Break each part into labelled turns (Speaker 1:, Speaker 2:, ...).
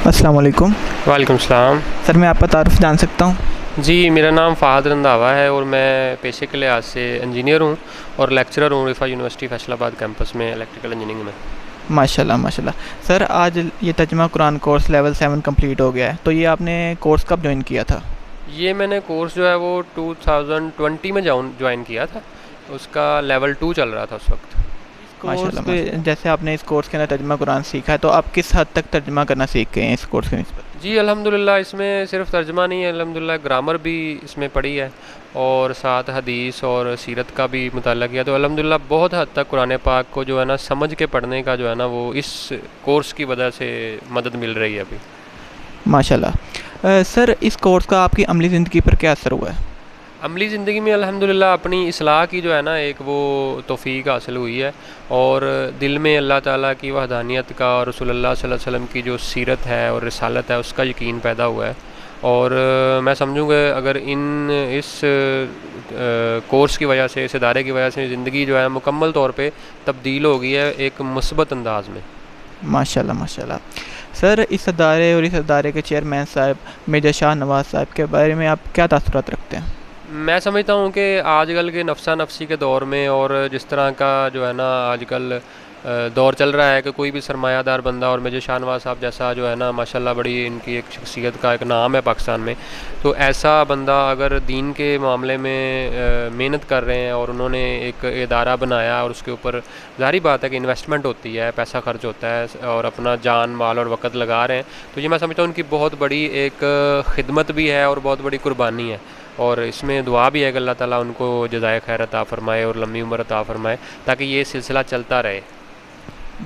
Speaker 1: السلام علیکم
Speaker 2: وعلیکم السلام.
Speaker 1: سر، میں آپ کا تعارف جان سکتا ہوں؟
Speaker 2: جی، میرا نام فہد رنداوا ہے اور میں پیشے کے لحاظ سے انجینئر ہوں اور لیکچرر ہوں رفا یونیورسٹی فیصل آباد کیمپس میں الیکٹریکل انجینئرنگ میں.
Speaker 1: ماشاء اللہ ماشاء اللہ. سر، آج یہ ترجمہ قرآن کورس لیول 7 کمپلیٹ ہو گیا ہے، تو یہ آپ نے کورس کب جوائن کیا تھا؟
Speaker 2: یہ میں نے کورس جو ہے وہ 2020 میں جوائن کیا تھا. اس کا لیول 2 چل رہا تھا اس وقت.
Speaker 1: ماشاء اللہ ماشاء اللہ. جیسے آپ نے اس کورس کے اندر ترجمہ قرآن سیکھا ہے، تو آپ کس حد تک ترجمہ کرنا سیکھ گئے ہیں اس کورس کے نسبت؟
Speaker 2: جی الحمدللہ، اس میں صرف ترجمہ نہیں ہے، الحمدللہ گرامر بھی اس میں پڑھی ہے اور ساتھ حدیث اور سیرت کا بھی مطالعہ کیا. تو الحمدللہ بہت حد تک قرآن پاک کو جو ہے نا سمجھ کے پڑھنے کا جو ہے نا وہ اس کورس کی وجہ سے مدد مل رہی ہے ابھی.
Speaker 1: ماشاء اللہ. سر، اس کورس کا آپ کی عملی زندگی پر کیا اثر ہوا ہے؟
Speaker 2: عملی زندگی میں الحمدللہ اپنی اصلاح کی جو ہے نا ایک وہ توفیق حاصل ہوئی ہے اور دل میں اللہ تعالیٰ کی وحدانیت کا اور رسول اللہ صلی اللہ علیہ وسلم کی جو سیرت ہے اور رسالت ہے اس کا یقین پیدا ہوا ہے. اور میں سمجھوں گا اگر اس کورس کی وجہ سے، اس ادارے کی وجہ سے زندگی جو ہے مکمل طور پہ تبدیل ہو گئی ہے ایک مثبت انداز میں.
Speaker 1: ماشاء اللہ ماشاء اللہ. سر، اس ادارے اور اس ادارے کے چیئرمین صاحب میجر شاہ نواز صاحب کے بارے میں آپ کیا تاثرات رکھتے ہیں؟
Speaker 2: میں سمجھتا ہوں کہ آج کل کے نفسہ نفسی کے دور میں اور جس طرح کا جو ہے نا آج کل دور چل رہا ہے کہ کوئی بھی سرمایہ دار بندہ، اور میجر شاہ نواز صاحب جیسا جو ہے نا ماشاءاللہ بڑی ان کی ایک شخصیت کا ایک نام ہے پاکستان میں، تو ایسا بندہ اگر دین کے معاملے میں محنت کر رہے ہیں اور انہوں نے ایک ادارہ بنایا اور اس کے اوپر ظاہری بات ہے کہ انویسٹمنٹ ہوتی ہے، پیسہ خرچ ہوتا ہے اور اپنا جان مال اور وقت لگا رہے ہیں، تو یہ میں سمجھتا ہوں ان کی بہت بڑی ایک خدمت بھی ہے اور بہت بڑی قربانی ہے. اور اس میں دعا بھی ہے کہ اللہ تعالیٰ ان کو جزائے خیر عطا فرمائے اور لمبی عمر عطا فرمائے تاکہ یہ سلسلہ چلتا رہے.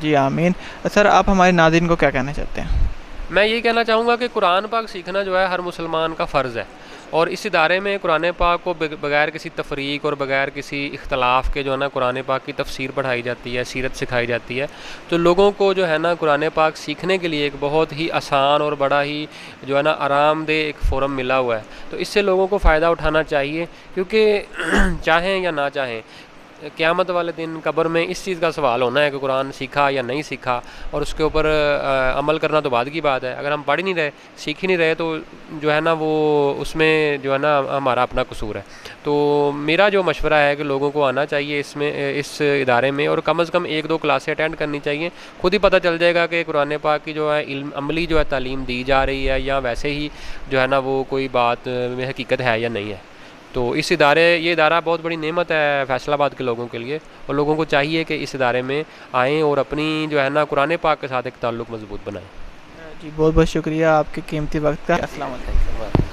Speaker 1: جی آمین. سر، آپ ہمارے ناظرین کو کیا کہنا چاہتے ہیں؟
Speaker 2: میں یہ کہنا چاہوں گا کہ قرآن پاک سیکھنا جو ہے ہر مسلمان کا فرض ہے، اور اس ادارے میں قرآن پاک کو بغیر کسی تفریق اور بغیر کسی اختلاف کے جو ہے نا قرآن پاک کی تفسیر پڑھائی جاتی ہے، سیرت سکھائی جاتی ہے. تو لوگوں کو جو ہے نا قرآن پاک سیکھنے کے لیے ایک بہت ہی آسان اور بڑا ہی جو ہے نا آرام دہ ایک فورم ملا ہوا ہے. تو اس سے لوگوں کو فائدہ اٹھانا چاہیے، کیونکہ چاہیں یا نہ چاہیں قیامت والے دن قبر میں اس چیز کا سوال ہونا ہے کہ قرآن سیکھا یا نہیں سیکھا، اور اس کے اوپر عمل کرنا تو بعد کی بات ہے. اگر ہم پڑھ ہی نہیں رہے، سیکھ ہی نہیں رہے، تو جو ہے نا وہ اس میں جو ہے نا ہمارا اپنا قصور ہے. تو میرا جو مشورہ ہے کہ لوگوں کو آنا چاہیے اس ادارے میں، اور کم از کم 1-2 کلاسیں اٹینڈ کرنی چاہیے. خود ہی پتہ چل جائے گا کہ قرآن پاک کی جو ہے عملی جو ہے تعلیم دی جا رہی ہے یا ویسے ہی جو ہے نا وہ کوئی بات میں حقیقت ہے یا نہیں ہے. تو یہ ادارہ بہت بڑی نعمت ہے فیصل آباد کے لوگوں کے لیے، اور لوگوں کو چاہیے کہ اس ادارے میں آئیں اور اپنی جو ہے نا قرآن پاک کے ساتھ ایک تعلق مضبوط بنائیں.
Speaker 1: جی بہت بہت شکریہ آپ کے قیمتی وقت کا. السلام علیکم.